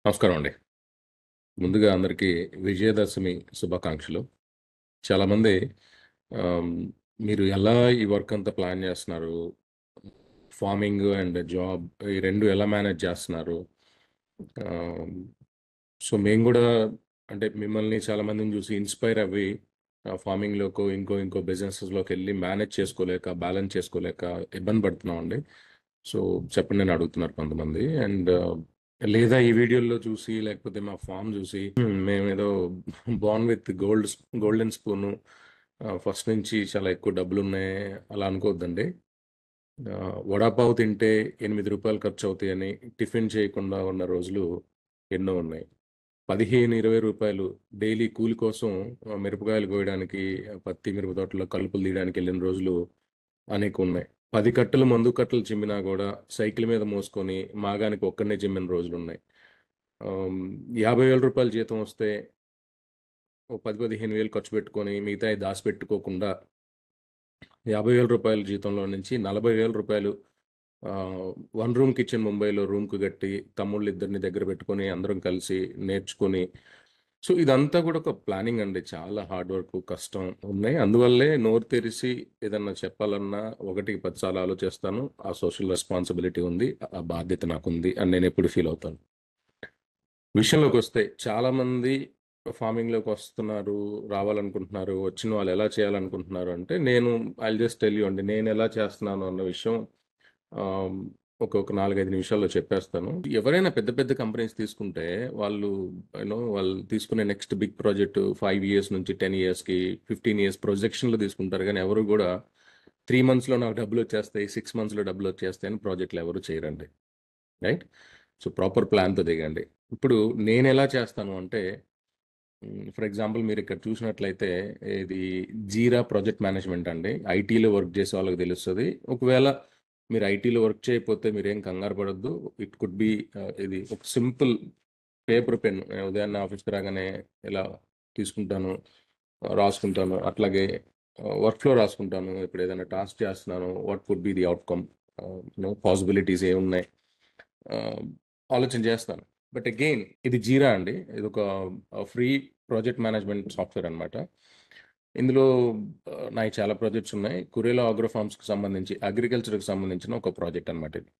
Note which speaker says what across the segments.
Speaker 1: నమస్కారం అండి. ముందుగా అందరికీ విజయదశమి శుభాకాంక్షలు. చాలామంది ఆహ్, మీరు ఎలా ఈ వర్క్ అంతా ప్లాన్ చేస్తున్నారు? ఫార్మింగ్ అండ్ జాబ్ ఈ 2 ఎలా మేనేజ్ చేస్తున్నారు? ఆహ్, సో, మేము గూడా అంటే మిమ్మల్ని చాలామందిని చూసి ఇన్‌స్పైర్ అవ్వి ఫార్మింగ్‌లోకో ఇంకో బిజినెసెస్‌లోకెళ్ళి మేనేజ్ చేసుకోలేక, బ్యాలెన్స్ చేసుకోలేక ఇబ్బంది పడుతున్నామండి. సో, చెప్పండి అని అడుగుతున్నారు కొంతమంది. అండ్ లేదా ఈ వీడియోల్లో చూసి లేకపోతే మా ఫార్మ్ చూసి మేమేదో Born with golden spoon first నుంచి చాలా ఎక్కువ డబ్బులున్నాయి అలా అనుకోవద్దండి. వడాపావు తింటే రూ. 8 ఖర్చవుతాయని టిఫిన్ చేయకుండా ఉన్న రోజులు ఎన్నో ఉన్నాయి. 15, రూ. 20 డైలీ కూలి కోసం మిరపకాయలు కోయడానికి, పత్తి మిరప తోటలో కలుపులు తీయడానికెళ్ళిన రోజులు అనేకున్నాయి. 10 కట్టలు మందు కట్టలు చిమ్మినా గూడా సైకిల్ మీద మోసుకొని మాగానికి ఒక్కడినే చిమ్మిన రోజులున్నాయి. ఆహ్, రూ. 50,000 జీతం వస్తే ఓ 10, 15,000 ఖర్చు పెట్టుకొని మిగతాయి దాసిపెట్టుకోకుండా రూ. 50,000 జీతంలో నుంచి రూ. 40,000 వన్ రూమ్ కిచెన్ ముంబైలో రూమ్‌కి కట్టి తమ్ముళ్ళిద్దరిని దగ్గర పెట్టుకొని అందరం కలిసి నేర్చుకొని సో, ఇదంతా కూడా ఒక ప్లానింగ్ అండి. చాలా హార్డ్ వర్క్, కష్టం ఉన్నాయి. అందువల్లే నోరు తెరిసి ఏదన్నా చెప్పాలన్నా ఒకటికి 10 సార్లు ఆలోచిస్తాను. ఆ సోషల్ రెస్పాన్సిబిలిటీ ఉంది. ఆ బాధ్యత నాకుంది అని నేనెప్పుడు ఫీల్ అవుతాను. విషయంలోకొస్తే చాలామంది ఫార్మింగ్‌లోకి వస్తున్నారు, రావాలనుకుంటున్నారు. వచ్చిన వాళ్ళు ఎలా చేయాలనుకుంటున్నారు అంటే, నేను జస్ట్ టెల్ యూ అండి. నేనెలా చేస్తున్నాను అన్న విషయం ఆహ్, ఒక 4, 5 నిమిషాల్లో చెప్పేస్తాను. ఎవరైనా పెద్ద పెద్ద కంపెనీస్ తీసుకుంటే వాళ్ళు తీసుకునే నెక్స్ట్ బిగ్ ప్రాజెక్ట్ 5 ఇయర్స్ నుంచి 10 ఇయర్స్‌కి, 15 ఇయర్స్ ప్రొజెక్షన్‌లో తీసుకుంటారు గానీ, ఎవరు గూడా 3 మంత్స్‌లో నాకు డబ్బులొచ్చేస్తాయి, 6 మంత్స్‌లో డబ్బులొచ్చేస్తాయని ప్రాజెక్ట్‌లు ఎవరు చేయరండి. రైట్? సో, ప్రాపర్ ప్లాన్‌తో దిగండి. ఇప్పుడు నేనెలా చేస్తాను అంటే ఫర్ ఎగ్జాంపుల్ మీరిక్కడ చూసినట్లయితే ఇది జీరా ప్రాజెక్ట్ మేనేజ్మెంట్ అండి. ఐటీలో వర్క్ చేసే వాళ్ళకి తెలుస్తది. ఒకవేళ మీరు ఐటీలో వర్క్ చేయకపోతే మీరేం కంగారు పడొద్దు. ఇట్ కుడ్ బి ఇది ఒక సింపుల్ పేపర్ పెన్. ఉదయాన్నే ఆఫీస్‌కి రాగానే ఇలా తీసుకుంటాను, రాసుకుంటాను. అట్లాగే వర్క్‌ఫ్లో రాసుకుంటాను. ఇప్పుడు ఏదైనా టాస్క్ చేస్తున్నాను. What could be the outcome possibilities ఏమున్నాయి? ఆహ్, ఆలోచన చేస్తాను. బట్ అగెయిన్ ఇది జీరా అండి. ఇదొక ఫ్రీ ప్రాజెక్ట్ మేనేజ్మెంట్ సాఫ్ట్‌వేర్ అనమాట. ఇందులో నాయి చాలా ప్రాజెక్ట్స్ ఉన్నాయి. కురేలా ఆగ్రో ఫార్మ్స్‌కి సంబంధించి అగ్రికల్చర్‌కి సంబంధించిన ఒక ప్రాజెక్ట్ అనమాట ఇది.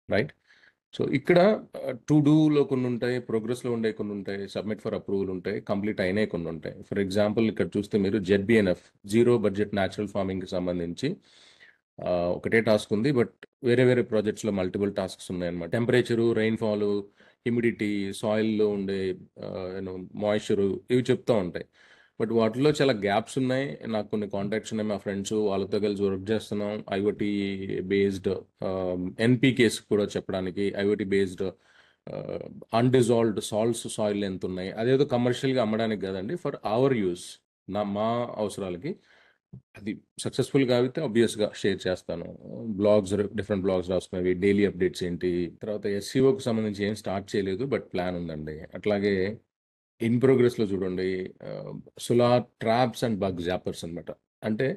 Speaker 1: రైట్? సో, ఇక్కడ టు డూలో కొన్నుంటాయి. ప్రోగ్రెస్‌లో ఉండేవి కొన్నుంటాయి. సబ్మిట్ ఫర్ అప్రూవల్ ఉంటాయి. కంప్లీట్ అయినయి కొన్నుంటాయి. ఫర్ ఎగ్జాంపుల్ ఇక్కడ చూస్తే మీరు జెడ్‌బీఎన్ఎఫ్ జీరో బడ్జెట్ న్యాచురల్ ఫార్మింగ్‌కి సంబంధించి ఒకటే టాస్క్ ఉంది. బట్ వేరే వేరే ప్రాజెక్ట్స్‌లో మల్టిపుల్ టాస్క్స్ ఉన్నాయన్నమాట. టెంపరేచరు, రెయిన్‌ఫాలు, హ్యూమిడిటీ, సాయిల్‌లో ఉండే మాయిశ్చరు ఇవి చెప్తా ఉంటాయి. బట్ వాటిలో చాలా గ్యాప్స్ ఉన్నాయి. నాకు కొన్ని కాంటాక్ట్స్ ఉన్నాయి. మా ఫ్రెండ్స్ వాళ్ళతో కలిసి వర్క్ చేస్తున్నాం. ఐఓటీ బేస్డ్ ఎన్‌పీకేస్ కూడా చెప్పడానికి ఐఓటీ బేస్డ్ ఆహ్, అన్‌డిజాల్వ్డ్ సాయిల్ ఎంతున్నయి. అదేదో కమర్షియల్‌గా అమ్మడానికి కాదండి. ఫర్ అవర్ యూజ్ మా అవసరాలకి. అది సక్సెస్‌ఫుల్‌గా అయితే ఆబ్వియస్‌గా షేర్ చేస్తాను. డిఫరెంట్ బ్లాగ్స్ రాసుకునేవి, డైలీ అప్డేట్స్ ఏంటి, తర్వాత ఎస్‌సిఓకి సంబంధించి ఏం స్టార్ట్ చేయలేదు. బట్ ప్లాన్ ఉందండి. అట్లాగే ఇన్ ప్రోగ్రెస్‌లో చూడండి ఆహ్, సోలార్ ట్రాప్స్ అండ్ బగ్ జాపర్స్ అనమాట. అంటే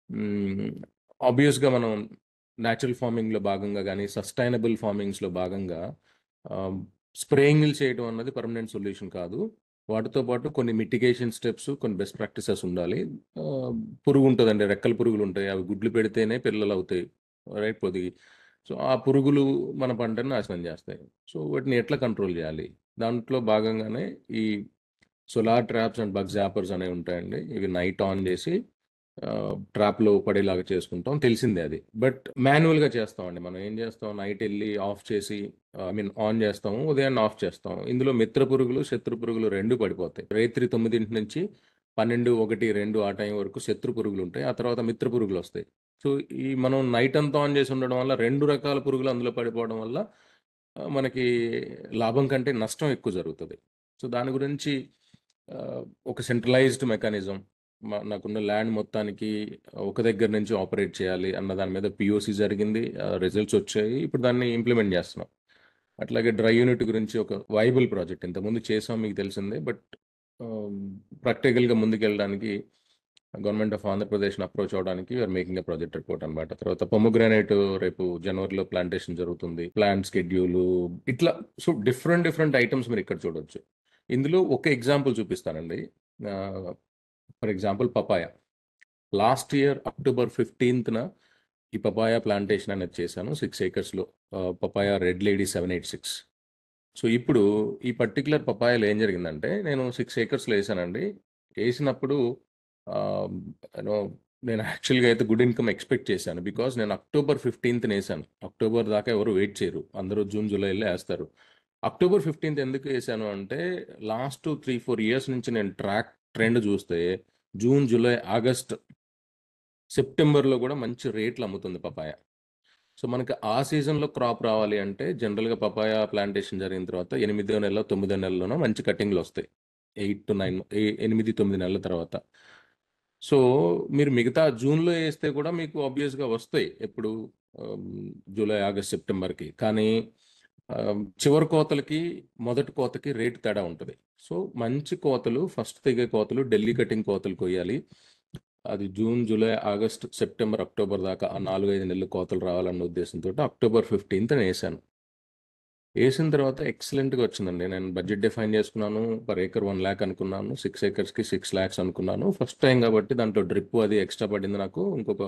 Speaker 1: హ్మ్, ఆబ్వియస్‌గా మనం నేచురల్ ఫార్మింగ్‌లో భాగంగా గాని, సస్టైనబుల్ ఫార్మింగ్స్‌లో భాగంగా ఆహ్, స్ప్రేయింగ్‌లు చేయడం అన్నది పర్మనెంట్ సొల్యూషన్ కాదు. వాటితో పాటు కొన్ని మిటిగేషన్ స్టెప్స్, కొన్ని బెస్ట్ ప్రాక్టీసెస్ ఉండాలి. ఆహ్, పురుగుంటదండి. రెక్కల పురుగులుంటాయి. అవి గుడ్లు పెడితేనే పిల్లలవుతాయి. రైట్? పొదిగి. సో, ఆ పురుగులు మన పంటని నాశనం చేస్తాయి. సో, వాటిని ఎట్లా కంట్రోల్ చేయాలి? దాంట్లో భాగంగానే ఈ సోలార్ ట్రాప్స్ అండ్ బగ్ జాపర్స్ అనేవి ఉంటాయండి. ఇవి నైట్ ఆన్ చేసి ట్రాప్‌లో పడేలాగా చేసుకుంటాం. తెలిసిందే అది. బట్ మాన్యువల్‌గా చేస్తామండి. మనం ఏం చేస్తాం నైట్ ఎళ్లి ఆఫ్ చేసి ఐ మీన్ ఆన్ చేస్తాము. ఉదయాన్నే ఆఫ్ చేస్తాం. ఇందులో మిత్ర పురుగులు, శత్రు పురుగులు 2 పడిపోతాయి. రాత్రి 9 నుంచి 12, 1, 2 ఆ టైం వరకు శత్రు పురుగులుంటాయి. ఆ తర్వాత మిత్ర పురుగులొస్తాయి. సో, ఈ మనం నైట్ అంతా ఆన్ చేసి ఉండడం వల్ల 2 రకాల పురుగులు అందులో పడిపోవడం వల్ల మనకి లాభం కంటే నష్టం ఎక్కువ జరుగుతది. సో, దాని గురించి ఆహ్, ఒక సెంట్రలైజ్డ్ మెకానిజం నాకున్న ల్యాండ్ మొత్తానికి ఒక దగ్గర నుంచి ఆపరేట్ చేయాలి అన్న దాని మీద పీఓసీ జరిగింది. రిజల్ట్స్ వచ్చాయి. ఇప్పుడు దాన్ని ఇంప్లిమెంట్ చేస్తున్నాం. అట్లాగే డ్రై యూనిట్ గురించి ఒక వైబుల్ ప్రాజెక్ట్ ఇంతకుముందు చేసాం మీకు తెలిసిందే. బట్ ఆహ్, ప్రాక్టికల్‌గా ముందుకెళ్ళడానికి గవర్నమెంట్ ఆఫ్ ఆంధ్రప్రదేశ్ని అప్రోచ్ అవ్వడానికి we're making a project report అనమాట. తర్వాత పొమోగ్రానైట్ రేపు జనవరిలో ప్లాంటేషన్ జరుగుతుంది, ప్లాంట్ స్కెడ్యూల్ ఇట్లా. సో డిఫరెంట్ డిఫరెంట్ ఐటమ్స్ మీరు ఇక్కడ చూడొచ్చు. ఇందులో ఒక ఎగ్జాంపుల్ చూపిస్తానండి. For example papaya. Last year October 15న ఈ పపాయ ప్లాంటేషన్ అనేది చేశాను 6 acresలో. Papaya red lady 786. సో ఇప్పుడు ఈ పర్టికులర్ పపాయలో ఏం జరిగిందంటే, నేను 6 acresలో వేసానండి. వేసినప్పుడు యూనో నేను యాక్చువల్గా అయితే గుడ్ ఇన్కమ్ ఎక్స్పెక్ట్ చేశాను. బికాస్ నేను అక్టోబర్ 15న వేసాను. అక్టోబర్ దాకా ఎవరు వెయిట్ చేయరు, అందరూ జూన్ జూలైలో వేస్తారు. అక్టోబర్ 15th ఎందుకు వేసాను అంటే, లాస్ట్ 3-4 ఇయర్స్ నుంచి నేను ట్రెండ్ చూస్తే జూన్, జూలై, ఆగస్ట్, సెప్టెంబర్లో కూడా మంచి రేట్లు అమ్ముతుంది పపాయ. సో మనకి ఆ సీజన్లో క్రాప్ రావాలి అంటే జనరల్గా పపాయ ప్లాంటేషన్ జరిగిన తర్వాత 8వ నెలలో 9వ నెలలోనో మంచి కటింగ్లు వస్తాయి. 8 to 9, 8-9 నెలల తర్వాత. సో మీరు మిగతా జూన్లో వేస్తే కూడా మీకు ఆబ్వియస్గా వస్తాయి ఎప్పుడు, జూలై, ఆగస్ట్, సెప్టెంబర్కి. కానీ చివరి కోతలకి మొదటి కోతకి రేటు తేడా ఉంటుంది. సో మంచి కోతలు, ఫస్ట్ తెగే కోతలు, ఢిల్లీ కటింగ్ కోతలు కొయ్యాలి. అది June, July, August, September, October దాకా ఆ 4-5 నెలలు కోతలు రావాలన్న ఉద్దేశంతో అక్టోబర్ 15th వేసాను. వేసిన తర్వాత ఎక్సలెంట్గా వచ్చిందండి. నేను బడ్జెట్ డిఫైన్ చేసుకున్నాను. పర్ ఏకర్ 1 lakh అనుకున్నాను. 6 acresకి 6 lakhs అనుకున్నాను. ఫస్ట్ టైం కాబట్టి దాంట్లో డ్రిప్ అది ఎక్స్ట్రా పడింది నాకు. ఇంకొక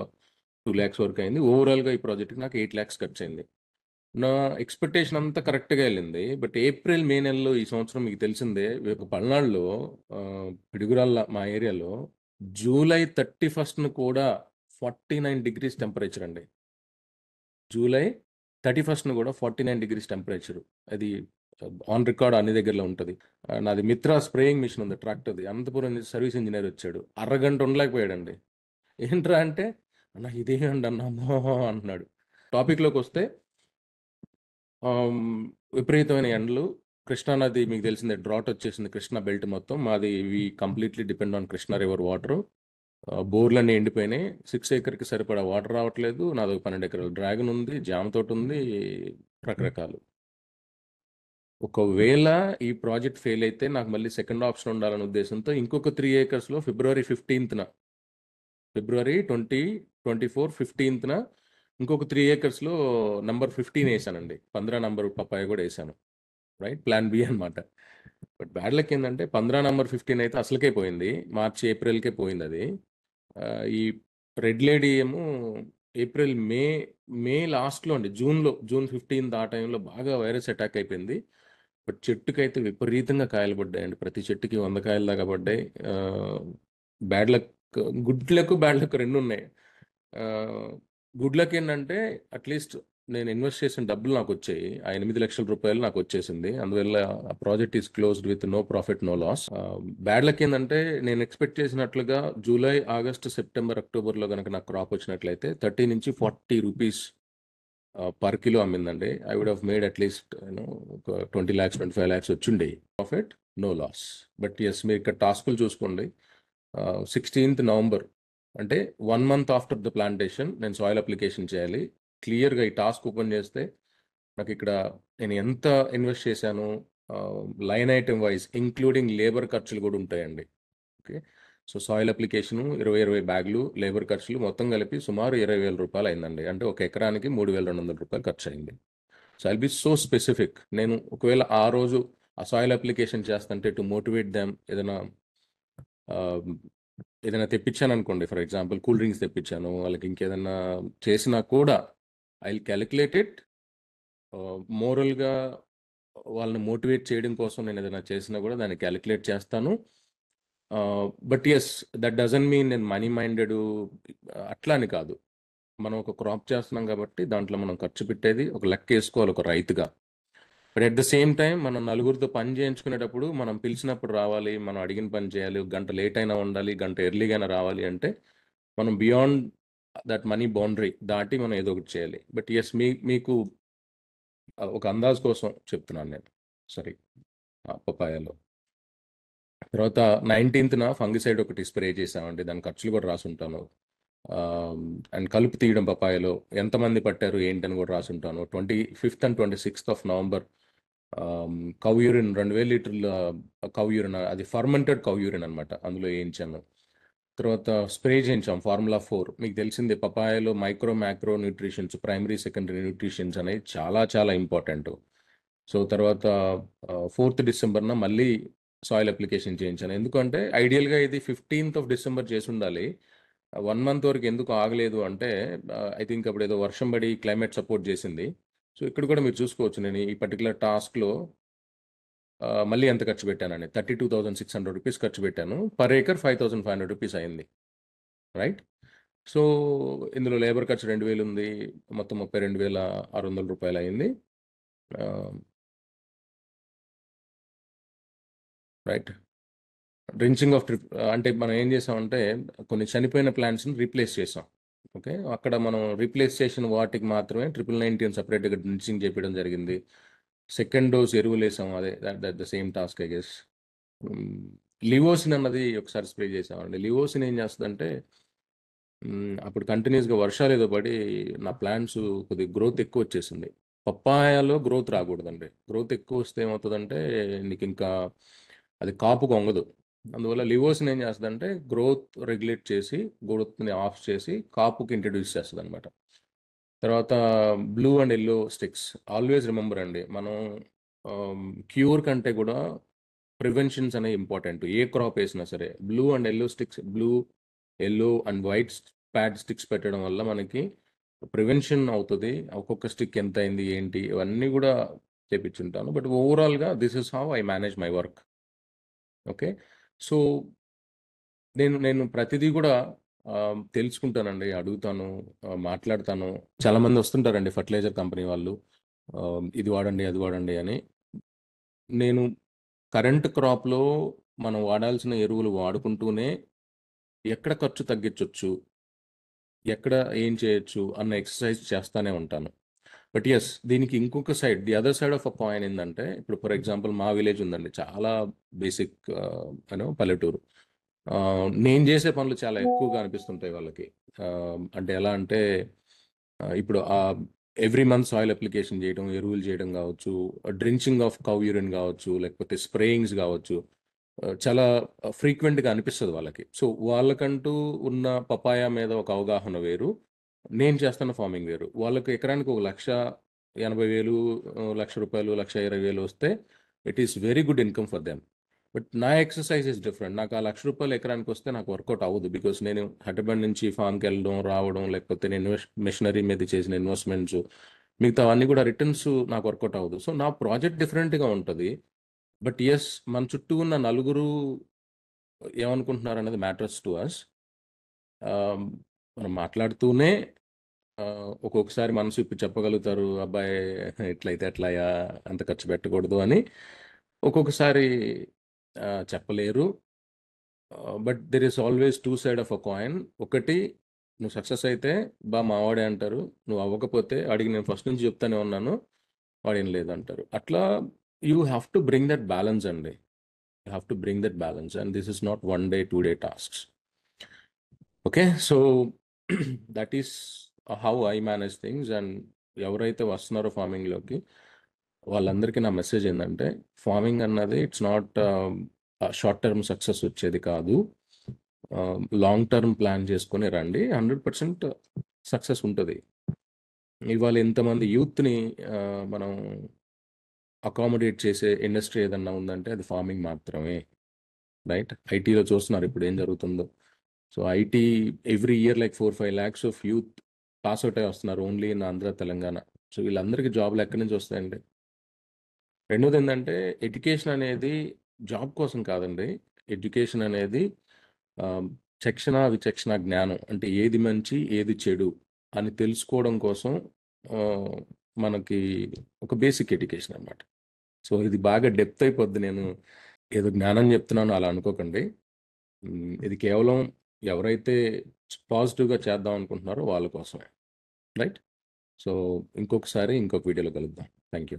Speaker 1: 2 lakhs వరకు అయింది. ఓవరాల్గా ఈ ప్రాజెక్ట్కి నాకు 8 lakhs ఖర్చు అయింది. నా ఎక్స్పెక్టేషన్ అంతా కరెక్ట్గా వెళ్ళింది. బట్ ఏప్రిల్, మే నెలలో ఈ సంవత్సరం మీకు తెలిసిందే, ఒక పల్నాడులో పిడుగురాళ్ళ మా ఏరియాలో జూలై 31st కూడా 49 degrees టెంపరేచర్ అండి. జూలై 31st కూడా 49 degrees టెంపరేచర్. అది ఆన్ రికార్డ్ అన్ని దగ్గరలో ఉంటుంది. నాది మిత్రా స్ప్రేయింగ్ మిషన్ ఉంది, ట్రాక్టర్ది. అనంతపురం నుంచి సర్వీస్ ఇంజనీర్ వచ్చాడు, అరగంట ఉండలేకపోయాడండి. ఏంట్రా అంటే, అన్న ఇదేండి అన్న అంటున్నాడు. టాపిక్లోకి వస్తే విపరీతమైన ఎండలు. కృష్ణానది మీకు తెలిసిందే, డ్రాట్ వచ్చేసింది కృష్ణా బెల్ట్ మొత్తం. మాది we completely depend on Krishna river water. బోర్లన్నీ ఎండిపోయినాయి. 6 acreకి సరిపడా వాటర్ రావట్లేదు. నాది 12 acres డ్రాగన్ ఉంది, జామ తోట ఉంది, రకరకాలు. ఒకవేళ ఈ ప్రాజెక్ట్ ఫెయిల్ అయితే నాకు మళ్ళీ సెకండ్ ఆప్షన్ ఉండాలనే ఉద్దేశంతో ఇంకొక 3 acresలో ఫిబ్రవరి 2024, 15th ఇంకొక 3 acresలో నెంబర్ 15 వేసానండి. 15 నంబర్ పప్పాయ కూడా వేసాను. రైట్, ప్లాన్ బి అనమాట. బట్ బ్యాడ్ లక్ ఏంటంటే 15 నంబర్ 15 అయితే అసలుకే పోయింది. మార్చి, ఏప్రిల్కే పోయింది అది. ఈ రెడ్ లేడీ ఏమో ఏప్రిల్, మే లాస్ట్లో అండి, జూన్ 15 ఆ టైంలో బాగా వైరస్ అటాక్ అయిపోయింది. బట్ చెట్టుకైతే విపరీతంగా కాయలు పడ్డాయండి. ప్రతి చెట్టుకి 100 కాయల దాకా పడ్డాయి. Bad luck, good luck, bad luck రెండు ఉన్నాయి. గుడ్ లక్ ఏంటంటే అట్లీస్ట్ నేను ఇన్వెస్ట్ చేసిన డబ్బులు నాకు వచ్చాయి. ఆ 8 లక్షల రూపాయలు నాకు వచ్చేసింది. అందువల్ల ఆ project is closed with no profit, no loss. Bad luck ఏంటంటే నేను ఎక్స్పెక్ట్ చేసినట్లుగా జూలై, ఆగస్ట్, సెప్టెంబర్, అక్టోబర్లో కనుక నాకు క్రాప్ వచ్చినట్లయితే 30 నుంచి 40 రూపీస్ పర్ కిలో అమ్మిందండి. I would have made at least ఒక 20 lakhs, 25 lakhs వచ్చిండే. Profit, no loss. But yes, మీరు ఇక్కడ టాస్కులు చూసుకోండి. 16th November అంటే 1 month ఆఫ్టర్ ద ప్లాంటేషన్ నేను సాయిల్ అప్లికేషన్ చేయాలి. క్లియర్గా ఈ టాస్క్ ఓపెన్ చేస్తే నాకు ఇక్కడ నేను ఎంత ఇన్వెస్ట్ చేశాను, line item wise including labour ఖర్చులు కూడా ఉంటాయండి. ఓకే, సో సాయిల్ అప్లికేషను 20 బ్యాగులు, లేబర్ ఖర్చులు మొత్తం కలిపి సుమారు 20,000 రూపాయలు అయిందండి. అంటే ఒక ఎకరానికి 3,200 రూపాయలు ఖర్చు అయింది. So I'll be so specific. నేను ఒకవేళ ఆ రోజు ఆ సాయిల్ అప్లికేషన్ చేస్తుంటే టు మోటివేట్ దెమ్, ఏదైనా తెప్పించాను అనుకోండి, ఫర్ ఎగ్జాంపుల్ కూల్ డ్రింక్స్ తెప్పించాను, వాళ్ళకి ఇంకేదైనా చేసినా కూడా ఐ విల్ క్యాలిక్యులేట్ ఇట్. మోరల్గా వాళ్ళని మోటివేట్ చేయడం కోసం నేను ఏదైనా చేసినా కూడా దాన్ని క్యాలిక్యులేట్ చేస్తాను. But yes, that doesn't mean నేను మనీ మైండెడ్ అట్లా అని కాదు. మనం ఒక క్రాప్ చేస్తున్నాం కాబట్టి దాంట్లో మనం ఖర్చు పెట్టేది ఒక లెక్క వేసుకోవాలి ఒక రైతుగా. But at the same time మనం నలుగురితో పని చేయించుకునేటప్పుడు మనం పిలిచినప్పుడు రావాలి, మనం అడిగిన పని చేయాలి. ఒక గంట లేట్ అయినా ఉండాలి, గంట ఎర్లీగా అయినా రావాలి అంటే మనం బియాండ్ దట్ మనీ బౌండరీ దాటి మనం ఏదో ఒకటి చేయాలి. బట్ ఎస్, మీకు ఒక అందాజ్ కోసం చెప్తున్నాను నేను. సరే, పపాయాలో తర్వాత 19th ఫంగిసైడ్ ఒకటి స్ప్రే చేసామండి. దాని ఖర్చులు కూడా రాసుంటాను. అండ్ కలుపు తీయడం పపాయలో ఎంతమంది పట్టారు ఏంటని కూడా రాసుంటాను. 25th and 26th November cow urine 2,000 లీటర్ల కౌ యూరిన్, అది ఫర్మెంటెడ్ కౌ యూరిన్ అనమాట, అందులో వేయించాను. తర్వాత స్ప్రే చేయించాం ఫార్ములా 4. మీకు తెలిసిందే పపాయలో micro macro nutritions, primary secondary nutritions అనేవి చాలా చాలా ఇంపార్టెంట్. సో తర్వాత 4th డిసెంబర్న మళ్ళీ సాయిల్ అప్లికేషన్ చేయించాను. ఎందుకంటే ఐడియల్గా ఇది 15th డిసెంబర్ చేసి ఉండాలి. 1 మంత్ వరకు ఎందుకు ఆగలేదు అంటే ఐ థింక్ అప్పుడు ఏదో వర్షం పడి క్లైమేట్ సపోర్ట్ చేసింది. సో ఇక్కడ కూడా మీరు చూసుకోవచ్చు, నేను ఈ పర్టికులర్ టాస్క్లో మళ్ళీ ఎంత ఖర్చు పెట్టానని 32,600 రూపీస్ ఖర్చు పెట్టాను. పర్ ఏకర్ 5,500 రూపీస్ అయింది. రైట్. సో ఇందులో లేబర్ ఖర్చు 2,000 ఉంది. మొత్తం 32,600 రూపాయలు అయింది. రైట్. డ్రించింగ్ ఆఫ్ ట్రిప్ అంటే మనం ఏం చేసామంటే కొన్ని చనిపోయిన ప్లాంట్స్ని రీప్లేస్ చేసాం. ఓకే, అక్కడ మనం రీప్లేస్ చేసిన వాటికి మాత్రమే 999 సపరేట్గా డ్రించింగ్ చేపించడం జరిగింది. సెకండ్ డోస్ ఎరువులు వేసాం, అదే that the same task I guess. లివోసిన్ అన్నది ఒకసారి స్ప్రే చేసామండి. లివోసిన్ ఏం చేస్తుందంటే అప్పుడు కంటిన్యూస్గా వర్షాలు ఏదో పడి నా ప్లాంట్స్ కొద్దిగా గ్రోత్ ఎక్కువ వచ్చేసింది. పప్పాయలో గ్రోత్ రాకూడదండి. గ్రోత్ ఎక్కువ వస్తే ఏమవుతుందంటే నీకు ఇంకా అది కాపు కొంగదు. అందువల్ల లివోసిన్ ఏం చేస్తుందంటే గ్రోత్ రెగ్యులేట్ చేసి, గ్రోత్ని ఆఫ్ చేసి కాపుకి ఇంట్రడ్యూస్ చేస్తుంది అనమాట. తర్వాత blue and yellow sticks always remember అండి, మనం క్యూర్ కంటే కూడా ప్రివెన్షన్స్ అనేవి ఇంపార్టెంట్. ఏ క్రాప్ వేసినా సరే blue and yellow sticks, blue yellow and white pad sticks పెట్టడం వల్ల మనకి ప్రివెన్షన్ అవుతుంది. ఒక్కొక్క స్టిక్ ఎంత అయింది ఏంటి ఇవన్నీ కూడా చేపించుంటాను. బట్ ఓవరాల్గా this is how I manage my work. Okay. So నేను నేను ప్రతిదీ కూడా తెలుసుకుంటానండి, అడుగుతాను, మాట్లాడతాను. చాలామంది వస్తుంటారండి ఫర్టిలైజర్ కంపెనీ వాళ్ళు, ఇది వాడండి అది వాడండి అని. నేను కరెంట్ క్రాప్లో మనం వాడాల్సిన ఎరువులు వాడుకుంటూనే ఎక్కడ ఖర్చు తగ్గించవచ్చు, ఎక్కడ ఏం చేయొచ్చు అన్న ఎక్సర్సైజ్ చేస్తానే ఉంటాను. బట్ ఎస్, దీనికి ఇంకొక side, the other side of a coin ఏంటంటే, ఇప్పుడు ఫర్ ఎగ్జాంపుల్ మా విలేజ్ ఉందండి, చాలా బేసిక్ పల్లెటూరు. నేను చేసే పనులు చాలా ఎక్కువగా అనిపిస్తుంటాయి వాళ్ళకి. అంటే ఎలా అంటే ఇప్పుడు ఎవ్రీ మంత్ సాయిల్ అప్లికేషన్ చేయడం, ఎరువులు చేయడం కావచ్చు, డ్రించింగ్ ఆఫ్ కౌ యూరిన్ కావచ్చు, లేకపోతే స్ప్రేయింగ్స్ కావచ్చు, చాలా ఫ్రీక్వెంట్గా అనిపిస్తుంది వాళ్ళకి. సో వాళ్ళకంటూ ఉన్న పపాయ మీద ఒక అవగాహన వేరు, నేను చేస్తున్న ఫార్మింగ్ వేరు. వాళ్ళకి ఎకరానికి ఒక 1,80,000, రూ. 1,00,000, 1,20,000 వస్తే it is very good income for them. But నా ఎక్సర్సైజ్ ఇస్ డిఫరెంట్. నాకు ఆ ₹1,00,000 ఎకరానికి వస్తే నాకు వర్కౌట్ అవ్వదు. బికాస్ నేను హైదరాబాద్ నుంచి ఫామ్కి వెళ్ళడం రావడం, లేకపోతే నేను మెషినరీ మీద చేసిన ఇన్వెస్ట్మెంట్స్, మిగతా అన్నీ కూడా రిటర్న్స్ నాకు వర్కౌట్ అవ్వదు. సో నా ప్రాజెక్ట్ డిఫరెంట్గా ఉంటుంది. బట్ ఎస్, మన చుట్టూ ఉన్న నలుగురు ఏమనుకుంటున్నారు అనేది మ్యాటర్స్ టు అస్. మనం మాట్లాడుతూనే ఒక్కొక్కసారి మనసు ఇప్పుడు చెప్పగలుగుతారు, అబ్బాయి ఇట్లయితే ఎట్లాయా, అంత ఖర్చు పెట్టకూడదు అని. ఒక్కొక్కసారి చెప్పలేరు. But there is always two side of a coin. ఒకటి, నువ్వు సక్సెస్ అయితే మావాడే అంటారు, నువ్వు అవ్వకపోతే అడిగి నేను ఫస్ట్ నుంచి చెప్తానే ఉన్నాను, వాడేం లేదంటారు. అట్లా you have to bring that balance అండి. You have to bring that balance, and this is not 1 day 2 day tasks. Okay. So that is how I manage things. And ఎవరైతే వస్తున్నారో ఫార్మింగ్లోకి వాళ్ళందరికీ నా మెసేజ్ ఏంటంటే, ఫార్మింగ్ అన్నది it's not short term success వచ్చేది కాదు. లాంగ్ టర్మ్ ప్లాన్ చేసుకొని రండి, 100% సక్సెస్ ఉంటుంది. ఇవాళ ఎంతమంది యూత్ని మనం అకామిడేట్ చేసే ఇండస్ట్రీ ఏదన్నా ఉందంటే అది ఫార్మింగ్ మాత్రమే. రైట్. ఐటీలో చూస్తున్నారు ఇప్పుడు ఏం జరుగుతుందో. So IT every year like 4-5 lakhs of youth pass out అయి వస్తున్నారు only in Andhra, Telangana. So వీళ్ళందరికీ జాబ్లు ఎక్కడి నుంచి వస్తాయండి? రెండోది ఏంటంటే, ఎడ్యుకేషన్ అనేది జాబ్ కోసం కాదండి. ఎడ్యుకేషన్ అనేది చక్షణ విచక్షణ జ్ఞానం, అంటే ఏది మంచి ఏది చెడు అని తెలుసుకోవడం కోసం మనకి ఒక బేసిక్ ఎడ్యుకేషన్ అన్నమాట. సో ఇది బాగా డెప్త్ అయిపోద్ది, నేను ఏదో జ్ఞానం చెప్తున్నాను అలా అనుకోకండి. ఇది కేవలం ఎవరైతే పాజిటివ్గా చేద్దాం అనుకుంటున్నారో వాళ్ళ కోసమే. రైట్. సో ఇంకొకసారి ఇంకొక వీడియోలో కలుద్దాం. Thank you.